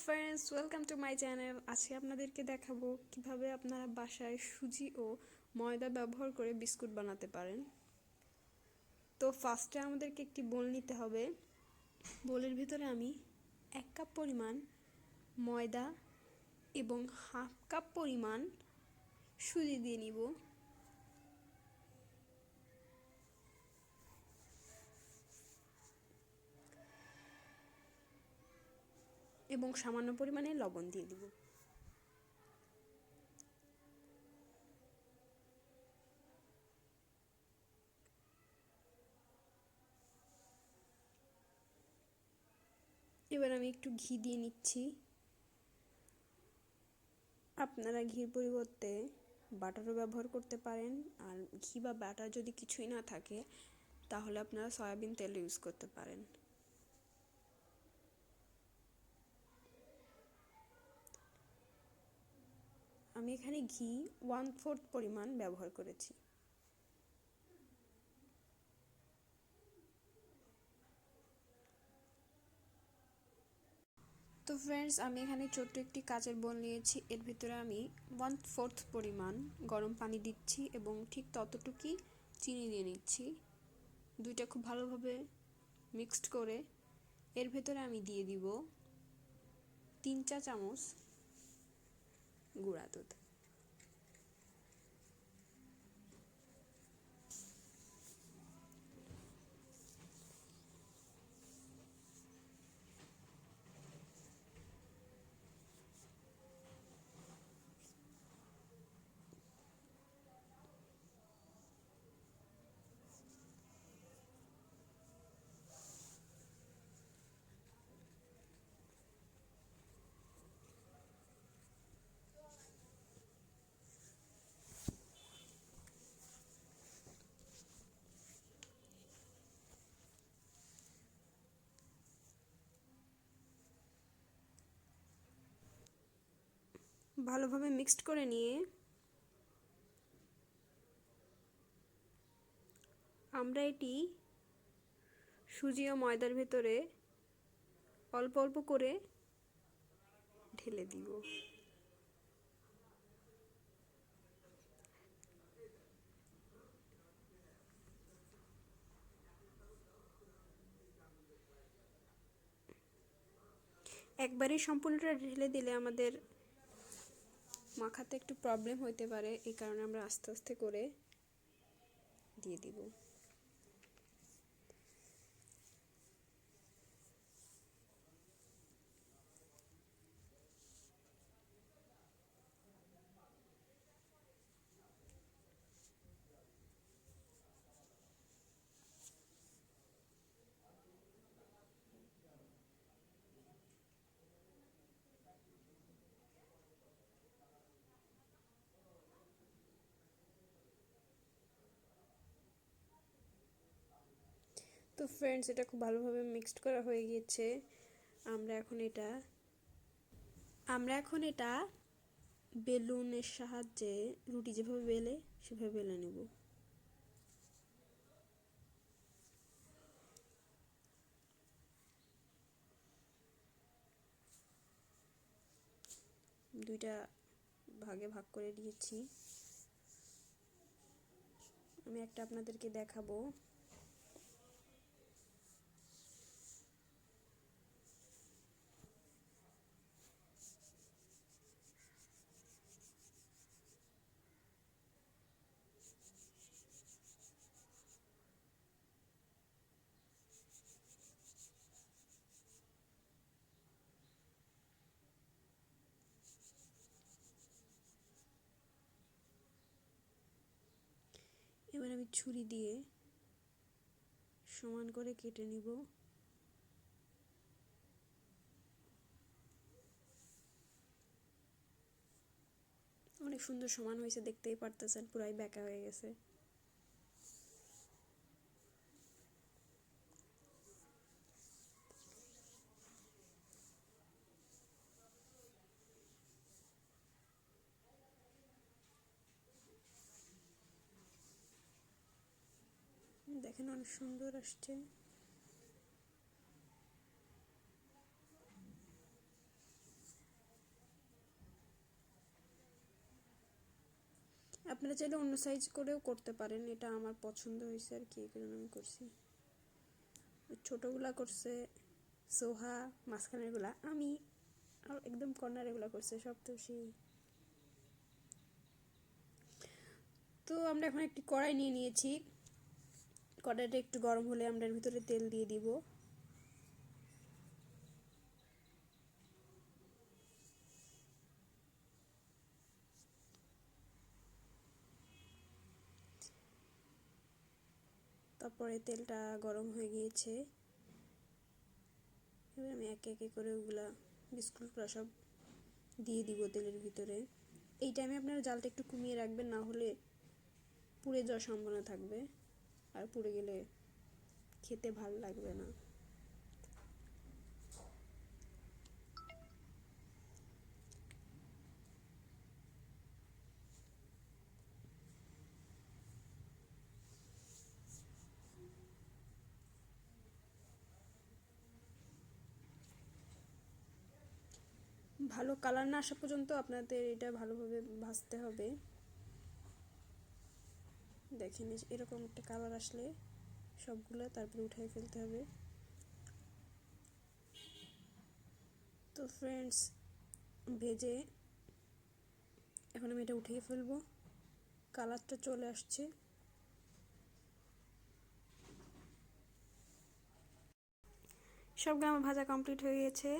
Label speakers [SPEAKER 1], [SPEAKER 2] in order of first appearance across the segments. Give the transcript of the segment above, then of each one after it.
[SPEAKER 1] Friends, welcome to my channel. আজকে আপনাদেরকে দেখাবো কিভাবে আপনারা বাসায় সুজি ও ময়দা ব্যবহার করে বিস্কুট বানাতে পারেন। তো ফার্স্টে আমাদেরকে একটি বোল নিতে হবে। বোলের ভিতরে আমি 1 কাপ পরিমাণ ময়দা এবং হাফ কাপ পরিমাণ সুজি দিয়ে নিব। এবং সামান্য পরিমাণে লবণ দিয়ে দিব। এবার আমি একটু ঘি দিয়ে নিচ্ছি। আপনারা ঘির পরিবর্তে বাটারও ব্যবহার করতে পারেন, আর ঘি বা বাটার যদি কিছুই না থাকে তাহলে আপনারা সয়াবিন তেল ইউজ করতে পারেন। আমি এখানে ঘি 1/4 পরিমাণ ব্যবহার করেছি। তো ফ্রেন্ডস, আমি এখানে ছোট্ট একটি কাচের বোল নিয়েছি। এর ভিতরে আমি 1/4 পরিমাণ গরম পানি দিচ্ছি এবং ঠিক ততটুকুই চিনি দিয়ে নিচ্ছি। দুইটা খুব ভালোভাবে মিক্সড করে এর ভেতরে আমি দিয়ে দিব 3 চা চামচ গুঁড়া দুধ। ভালোভাবে মিক্সড করে নিয়ে আমরা এটি সুজি ও ময়দার ভেতরে অল্প অল্প করে ঢেলে দিব। একবারেই সম্পূর্ণটা ঢেলে দিলে আমাদের মাখাতে একটু প্রবলেম হতে পারে, এই কারণে আমরা আস্তে আস্তে করে দিয়ে দিব। তো ফ্রেন্ডস, এটা খুব ভালোভাবে মিক্সড করা হয়ে গিয়েছে। আমরা এখন এটা বেলুনের সাহায্যে রুটি যেভাবে বেলে সেভাবে বেলে নেব। দুইটা ভাগে ভাগ করে দিয়েছি। আমি একটা আপনাদেরকে দেখাবো। এবার আমি ছুরি দিয়ে সমান করে কেটে নিব। অনেক সুন্দর সমান হয়েছে, দেখতেই পারতেছেন পুরাই বেঁকা হয়ে গেছে। দেখেন অনেক সুন্দর আসছে। আপনারা চাইলে অন্য সাইজ করেও করতে পারেন, এটা আমার পছন্দ হয়েছে আর কি, এই কারণে আমি করছি। ছোটোগুলা করছে সোহা, মাঝখানেরগুলা আমি, আর একদম কর্নারেগুলা করছে সপ্তর্ষি। তো আমরা এখন একটি কড়াই নিয়ে নিয়েছি। কড়াইটা একটু গরম হলে আমরা এর ভিতরে তেল দিয়ে দিব। তারপরে তেলটা গরম হয়ে গিয়েছে, এবার আমি একে একে করে ওগুলা বিস্কুটগুলো সব দিয়ে দিব তেলের ভিতরে। এই টাইমে আপনারা জালটা একটু কমিয়ে রাখবেন, না হলে পুড়ে যাওয়ার সম্ভাবনা থাকবে, আর পুড়ে গেলে খেতে ভালো লাগবে না। ভালো কালার না আসা পর্যন্ত আপনাদের এটা ভালোভাবে ভাজতে হবে। দেখেন এরকম একটা কালার আসলে সবগুলো তারপরে উঠিয়ে ফেলতে হবে। তো ফ্রেন্ডস, ভেজে এখন আমি এটা উঠিয়ে ফেলবো। কালারটা চলে আসছে। সবগুলো আমার ভাজা কমপ্লিট হয়ে গেছে।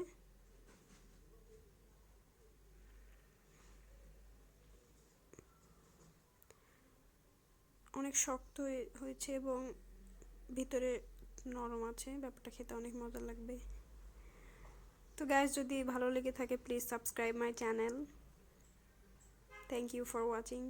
[SPEAKER 1] অনেক শক্ত হয়েছে এবং ভিতরে নরম আছে, ব্যাপারটা খেতে অনেক মজা লাগবে। তো গাইস, যদি ভালো লেগে থাকে please subscribe my channel. Thank you for watching.